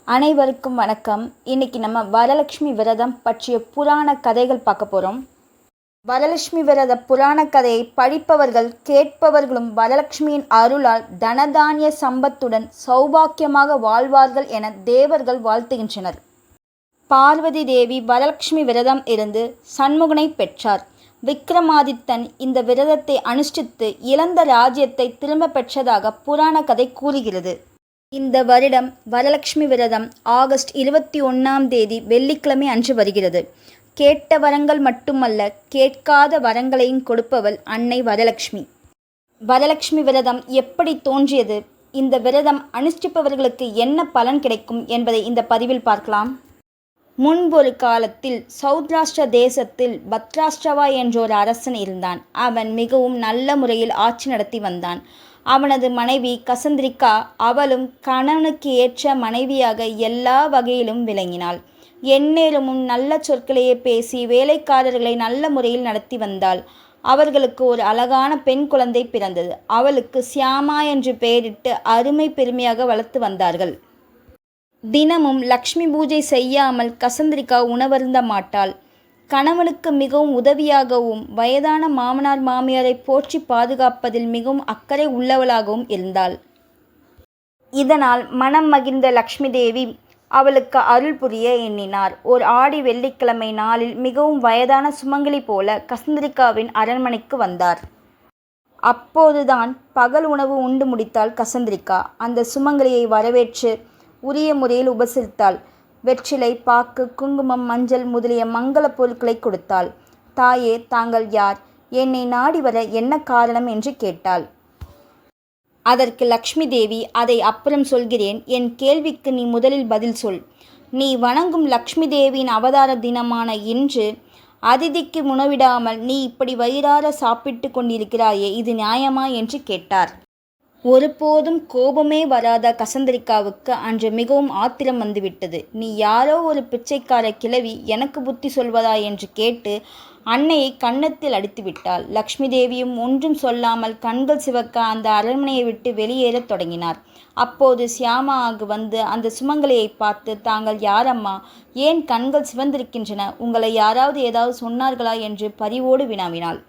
அனைவருக்கும் வணக்கம். இன்னைக்கு நம்ம வரலட்சுமி விரதம் பற்றிய புராண கதைகள் பார்க்க போகிறோம். வரலட்சுமி விரத புராண கதையை படிப்பவர்கள் கேட்பவர்களும் வரலட்சுமியின் அருளால் தனதானிய சம்பத்துடன் சௌபாக்கியமாக வாழ்வார்கள் என தேவர்கள் வாழ்த்துகின்றனர். பார்வதி தேவி வரலட்சுமி விரதம் இருந்து சண்முகனை பெற்றார். விக்ரமாதித்தன் இந்த விரதத்தை அனுஷ்டித்து இழந்த ராஜ்யத்தை திரும்ப பெற்றதாக புராண கதை கூறுகிறது. இந்த வருடம் வரலட்சுமி விரதம் ஆகஸ்ட் 21 வெள்ளிக்கிழமை அன்று வருகிறது. கேட்ட வரங்கள் மட்டுமல்ல, கேட்காத வரங்களையும் கொடுப்பவள் அன்னை வரலட்சுமி. வரலட்சுமி விரதம் எப்படி தோன்றியது, இந்த விரதம் அனுஷ்டிப்பவர்களுக்கு என்ன பலன் கிடைக்கும் என்பதை இந்த பதிவில் பார்க்கலாம். முன்பொரு காலத்தில் சௌத்ராஷ்டிர தேசத்தில் பத்ராஷ்டிரவா என்றொரு அரசன் இருந்தான். அவன் மிகவும் நல்ல முறையில் ஆட்சி நடத்தி வந்தான். அவனது மனைவி கசந்திரிகா அவளும் கணவனுக்கு ஏற்ற மனைவியாக எல்லா வகையிலும் விளங்கினாள். எந்நேரமும் நல்ல சொற்களையே பேசி வேலைக்காரர்களை நல்ல முறையில் நடத்தி வந்தாள். அவர்களுக்கு ஒரு அழகான பெண் குழந்தை பிறந்தது. அவளுக்கு சியாமா என்று பெயரிட்டு அருமை பெருமையாக வளர்த்து வந்தார்கள். தினமும் லக்ஷ்மி பூஜை செய்யாமல் கசந்திரிகா உணவருந்த மாட்டாள். கணவனுக்கு மிகவும் உதவியாகவும் வயதான மாமனார் மாமியாரை போற்றி பாதுகாப்பதில் மிகவும் அக்கறை உள்ளவளாகவும் இருந்தாள். இதனால் மனம் மகிழ்ந்த லக்ஷ்மி தேவி அவளுக்கு அருள் புரிய எண்ணினார். ஒரு ஆடி வெள்ளிக்கிழமை நாளில் மிகவும் வயதான சுமங்கலி போல கசந்திரிகாவின் அரண்மனைக்கு வந்தார். அப்போதுதான் பகல் உணவு உண்டு முடித்தாள் கசந்திரிகா. அந்த சுமங்கலியை வரவேற்று உரிய முறையில் உபசரித்தாள். வெற்றிலை, பாக்கு, குங்குமம், மஞ்சள் முதலிய மங்கள பொருட்களை கொடுத்தாள். தாயே, தாங்கள் யார்? என்னை நாடி வர என்ன காரணம் என்று கேட்டாள். அதற்கு லக்ஷ்மி தேவி, அதை அப்புறம் சொல்கிறேன். என் கேள்விக்கு நீ முதலில் பதில் சொல். நீ வணங்கும் லக்ஷ்மி தேவியின் அவதார தினமான இன்று அதிதிக்கு உணவிடாமல் நீ இப்படி வயிறார சாப்பிட்டு கொண்டிருக்கிறாயே, இது நியாயமா என்று கேட்டார். ஒருபோதும் கோபமே வராத கசந்திரிகாவுக்கு அன்று மிகவும் ஆத்திரம் வந்துவிட்டது. நீ யாரோ ஒரு பிச்சைக்கார கிழவி எனக்கு புத்தி சொல்வதா என்று கேட்டு அன்னையை கன்னத்தில் அடித்து விட்டாள். லக்ஷ்மி தேவியும் ஒன்றும் சொல்லாமல் கண்கள் சிவக்க அந்த அரண்மனையை விட்டு வெளியேறத் தொடங்கினார். அப்போது சியாமா அங்கு வந்து அந்த சுமங்கலியை பார்த்து, தாங்கள் யாரம்மா? ஏன் கண்கள் சிவந்திருக்கின்றன? உங்களை யாராவது ஏதாவது சொன்னார்களா என்று பரிவோடு வினாவினாள்.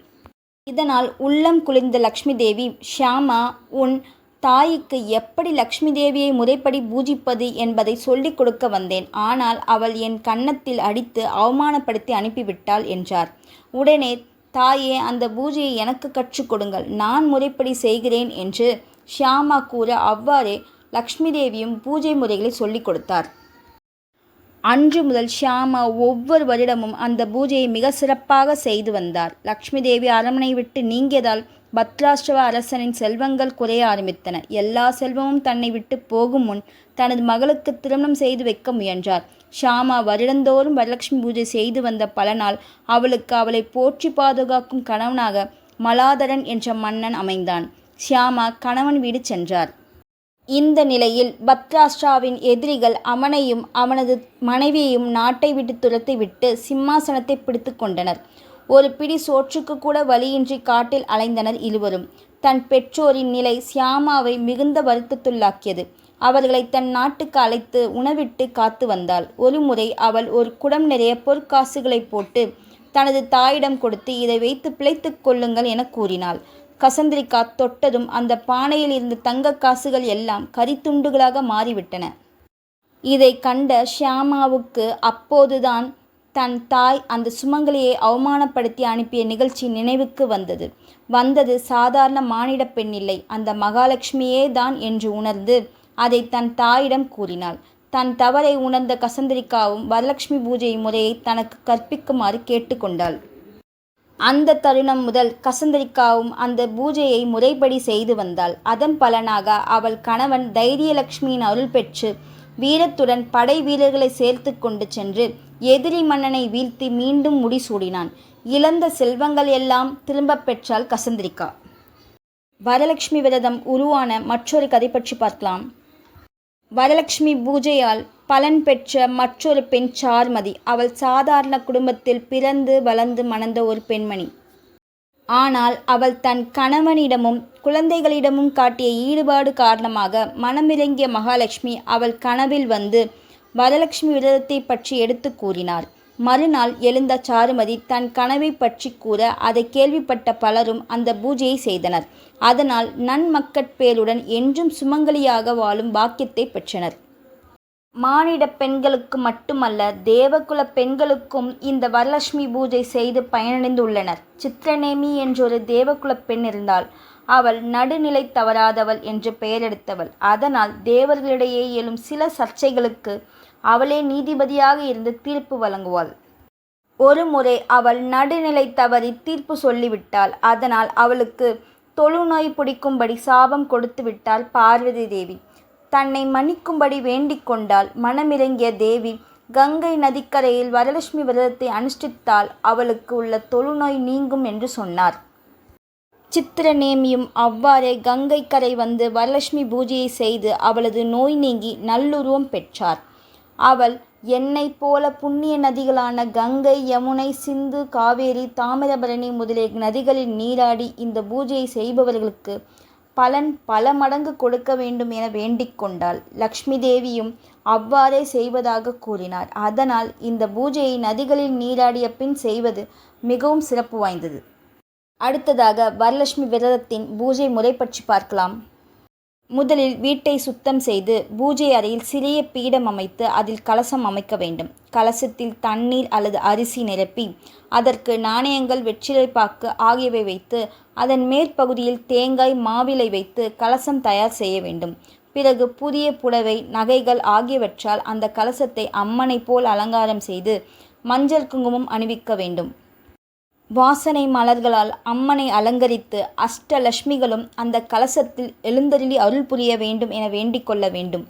இதனால் உள்ளம் குளிர்ந்த லக்ஷ்மி தேவி, ஷியாமா, உன் தாய்க்கு எப்படி லக்ஷ்மி தேவியை முறைப்படி பூஜிப்பது என்பதை சொல்லிக் கொடுக்க வந்தேன். ஆனால் அவள் என் கன்னத்தில் அடித்து அவமானப்படுத்தி அனுப்பிவிட்டாள் என்றார். உடனே, தாயே, அந்த பூஜையை எனக்கு கற்றுக் கொடுங்கள், நான் முறைப்படி செய்கிறேன் என்று ஷியாமா கூற அவ்வாறே லக்ஷ்மி தேவியும் பூஜை முறைகளை சொல்லிக் கொடுத்தார். அன்று முதல் ஷியாமா ஒவ்வொரு வருடமும் அந்த பூஜையை மிக சிறப்பாக செய்து வந்தார். லக்ஷ்மி தேவி அரண்மனை விட்டு நீங்கியதால் பத்ராஷ்டிரவ அரசனின் செல்வங்கள் குறைய ஆரம்பித்தன. எல்லா செல்வமும் தன்னை விட்டு போகும் முன் தனது மகளுக்கு திருமணம் செய்து வைக்க முயன்றார். ஷியாமா வருடந்தோறும் வரலட்சுமி பூஜை செய்து வந்த பலனால் அவளுக்கு அவளை போற்றி பாதுகாக்கும் கணவனாக மலாதரன் என்ற மன்னன் அமைந்தான். ஷியாமா கணவன் வீடு சென்றார். இந்த நிலையில் பத்ராஷ்டிராவின் எதிரிகள் அவனையும் அவனது மனைவியையும் நாட்டை விட்டு துரத்தி விட்டு சிம்மாசனத்தை பிடித்து கொண்டனர். ஒரு பிடி சோற்றுக்கு கூட வழியின்றி காட்டில் அலைந்தனர் இருவரும். தன் பெற்றோரின் நிலை சியாமாவை மிகுந்த வருத்தத்துள்ளாக்கியது. அவர்களை தன் நாட்டுக்கு அழைத்து உணவிட்டு காத்து வந்தாள். ஒருமுறை அவள் ஒரு குடம் நிறைய பொற்காசுகளை போட்டு தனது தாயிடம் கொடுத்து, இதை வைத்து பிழைத்து கொள்ளுங்கள் என கூறினாள். கசந்திரிகா தொட்டதும் அந்த பானையில் இருந்த தங்க காசுகள் எல்லாம் கரித்துண்டுகளாக மாறிவிட்டன. இதை கண்ட ஷியாமாவுக்கு அப்போதுதான் தன் தாய் அந்த சுமங்கலியை அவமானப்படுத்தி அனுப்பிய நிகழ்ச்சி நினைவுக்கு வந்தது சாதாரண மானிட பெண் இல்லை, அந்த மகாலட்சுமியே தான் என்று உணர்ந்து அதை தன் தாயிடம் கூறினாள். தன் தவறை உணர்ந்த கசந்திரிகாவும் வரலட்சுமி பூஜை முறையை தனக்கு கற்பிக்குமாறு கேட்டுக்கொண்டாள். அந்த தருணம் முதல் கசந்திரிகாவும் அந்த பூஜையை முறைப்படி செய்து வந்தாள். அதன் பலனாக அவள் கணவன் தைரியலட்சுமியின் அருள் பெற்று வீரத்துடன் படை வீரர்களை சேர்த்து கொண்டு சென்று எதிரி மன்னனை வீழ்த்தி மீண்டும் முடிசூடினான். இழந்த செல்வங்கள் எல்லாம் திரும்ப பெற்றாள் கசந்திரிகா. வரலட்சுமி விரதம் உருவான மற்றொரு கதை பற்றி பார்க்கலாம். வரலட்சுமி பூஜையால் பலன் பெற்ற மற்றொரு பெண் சார்மதி. அவள் சாதாரண குடும்பத்தில் பிறந்து வளர்ந்து மணந்த ஒரு பெண்மணி. ஆனால் அவள் தன் கணவனிடமும் குழந்தைகளிடமும் காட்டிய ஈடுபாடு காரணமாக மனமிறங்கிய மகாலட்சுமி அவள் கனவில் வந்து வரலட்சுமி விரதத்தை பற்றி எடுத்து கூறினார். மறுநாள் எழுந்த சாருமதி தன் கனவை பற்றி கூற அதை கேள்விப்பட்ட பலரும் அந்த பூஜையை செய்தனர். அதனால் நன்மக்கட்பேருடன் என்றும் சுமங்கலியாக வாழும் பாக்கியத்தை பெற்றனர். மானிட பெண்களுக்கு மட்டுமல்ல, தேவகுல பெண்களுக்கும் இந்த வரலட்சுமி பூஜை செய்து பயனடைந்துள்ளனர். சித்திரநேமி என்றொரு தேவகுல பெண் இருந்தாள். அவள் நடுநிலை தவறாதவள் என்று பெயரெடுத்தவள். அதனால் தேவர்களிடையே எழும் சில சர்ச்சைகளுக்கு அவளே நீதிபதியாக இருந்து தீர்ப்பு வழங்குவாள். ஒரு முறை அவள் நடுநிலை தவறி தீர்ப்பு சொல்லிவிட்டாள். அதனால் அவளுக்கு தொழுநோய் பிடிக்கும்படி சாபம் கொடுத்து விட்டாள் பார்வதி தேவி. தன்னை மன்னிக்கும்படி வேண்டிக் கொண்டாள். மனமிறங்கிய தேவி கங்கை நதிக்கரையில் வரலட்சுமி விரதத்தை அனுஷ்டித்தால் அவளுக்கு உள்ள தொழுநோய் நீங்கும் என்று சொன்னார். சித்திரநேமியும் அவ்வாறே கங்கை கரை வந்து வரலட்சுமி பூஜையை செய்து அவளது நோய் நீங்கி நல்லுருவம் பெற்றார். அவள் என்னைப் போல புண்ணிய நதிகளான கங்கை, யமுனை, சிந்து, காவேரி, தாமிரபரணி முதலிய நதிகளில் நீராடி இந்த பூஜையை செய்பவர்களுக்கு பலன் பல மடங்கு கொடுக்க வேண்டும் என வேண்டிக் கொண்டாள். லக்ஷ்மி தேவியும் அவ்வாறே செய்வதாக கூறினார். அதனால் இந்த பூஜையை நதிகளில் நீராடிய பின் செய்வது மிகவும் சிறப்பு வாய்ந்தது. அடுத்ததாக வரலட்சுமி விரதத்தின் பூஜை முறை பற்றி பார்க்கலாம். முதலில் வீட்டை சுத்தம் செய்து பூஜை அறையில் சிறிய பீடம் அமைத்து அதில் கலசம் அமைக்க வேண்டும். கலசத்தில் தண்ணீர் அல்லது அரிசி நிரப்பி அதற்கு நாணயங்கள், வெற்றிலைப்பாக்கு ஆகியவை வைத்து அதன் மேற்பகுதியில் தேங்காய், மாவிலை வைத்து கலசம் தயார் செய்ய வேண்டும். பிறகு புதிய புடவை, நகைகள் ஆகியவற்றால் அந்த கலசத்தை அம்மனை போல் அலங்காரம் செய்து மஞ்சள் குங்குமம் அணிவிக்க வேண்டும். வாசனை மலர்களால் அம்மனை அலங்கரித்து அஷ்டலட்சுமிகளும் அந்த கலசத்தில் எழுந்தருளி அருள் புரிய வேண்டும் என வேண்டிக் கொள்ள வேண்டும்.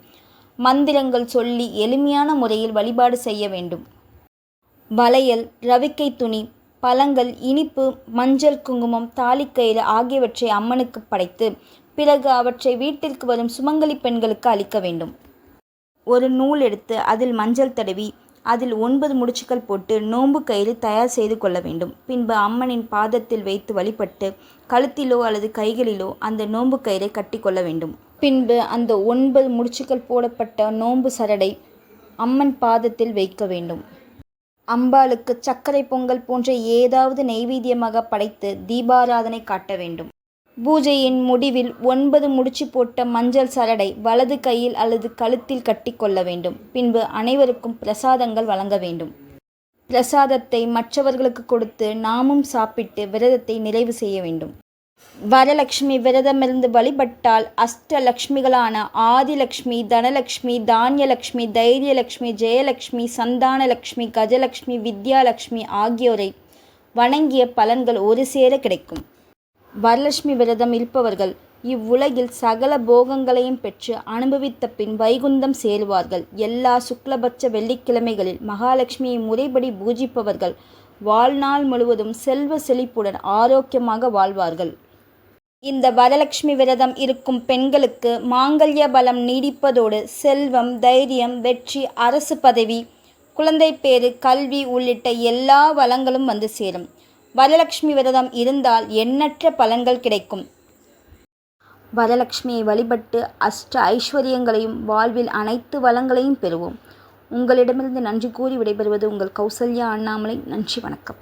மந்திரங்கள் சொல்லி எளிமையான முறையில் வழிபாடு செய்ய வேண்டும். வளையல், ரவிக்கை துணி, பழங்கள், இனிப்பு, மஞ்சள், குங்குமம், தாலிக்கயிறு ஆகியவற்றை அம்மனுக்கு படைத்து பிறகு அவற்றை வீட்டிற்கு வரும் சுமங்கலி பெண்களுக்கு அளிக்க வேண்டும். ஒரு நூல் எடுத்து அதில் மஞ்சள் தடவி அதில் 9 முடிச்சுக்கள் போட்டு நோன்பு கயிறு தயார் செய்து கொள்ள வேண்டும். பின்பு அம்மனின் பாதத்தில் வைத்து வழிபட்டு கழுத்திலோ அல்லது கைகளிலோ அந்த நோன்பு கயிறை கட்டி கொள்ள வேண்டும். பின்பு அந்த 9 முடிச்சுக்கள் போடப்பட்ட நோன்பு சரடை அம்மன் பாதத்தில் வைக்க வேண்டும். அம்பாளுக்கு சர்க்கரை பொங்கல் போன்ற ஏதாவது நெய்வேத்தியமாக படைத்து தீபாராதனை காட்ட வேண்டும். பூஜையின் முடிவில் 9 முடிச்சு போட்ட மஞ்சள் சரடை வலது கையில் அல்லது கழுத்தில் கட்டி கொள்ள வேண்டும். பின்பு அனைவருக்கும் பிரசாதங்கள் வழங்க வேண்டும். பிரசாதத்தை மற்றவர்களுக்கு கொடுத்து நாமும் சாப்பிட்டு விரதத்தை நிறைவு செய்ய வேண்டும். வரலட்சுமி விரதமிருந்து வழிபட்டால் அஷ்டலட்சுமிகளான ஆதிலட்சுமி, தனலட்சுமி, தானியலட்சுமி, தைரியலட்சுமி, ஜெயலட்சுமி, சந்தானலட்சுமி, கஜலட்சுமி, வித்யாலட்சுமி ஆகியோரை வணங்கிய பலன்கள் ஒரு சேர கிடைக்கும். வரலட்சுமி விரதம் இருப்பவர்கள் இவ்வுலகில் சகல போகங்களையும் பெற்று அனுபவித்த பின் வைகுந்தம் சேருவார்கள். எல்லா சுக்லபட்ச வெள்ளிக்கிழமைகளில் மகாலட்சுமியை முறைப்படி பூஜிப்பவர்கள் வாழ்நாள் முழுவதும் செல்வ செழிப்புடன் ஆரோக்கியமாக வாழ்வார்கள். இந்த வரலட்சுமி விரதம் இருக்கும் பெண்களுக்கு மாங்கல்ய பலம் நீடிப்பதோடு செல்வம், தைரியம், வெற்றி, அரசு பதவி, குழந்தை பேறு, கல்வி உள்ளிட்ட எல்லா வளங்களும் வந்து சேரும். வரலட்சுமி விரதம் இருந்தால் எண்ணற்ற பலன்கள் கிடைக்கும். வரலட்சுமியை வழிபட்டு அஷ்ட ஐஸ்வர்யங்களையும் வாழ்வில் அனைத்து வளங்களையும் பெறுவோம். உங்களிடமிருந்து நன்றி கூறி விடைபெறுவது உங்கள் கௌசல்யா அண்ணாமலை. நன்றி, வணக்கம்.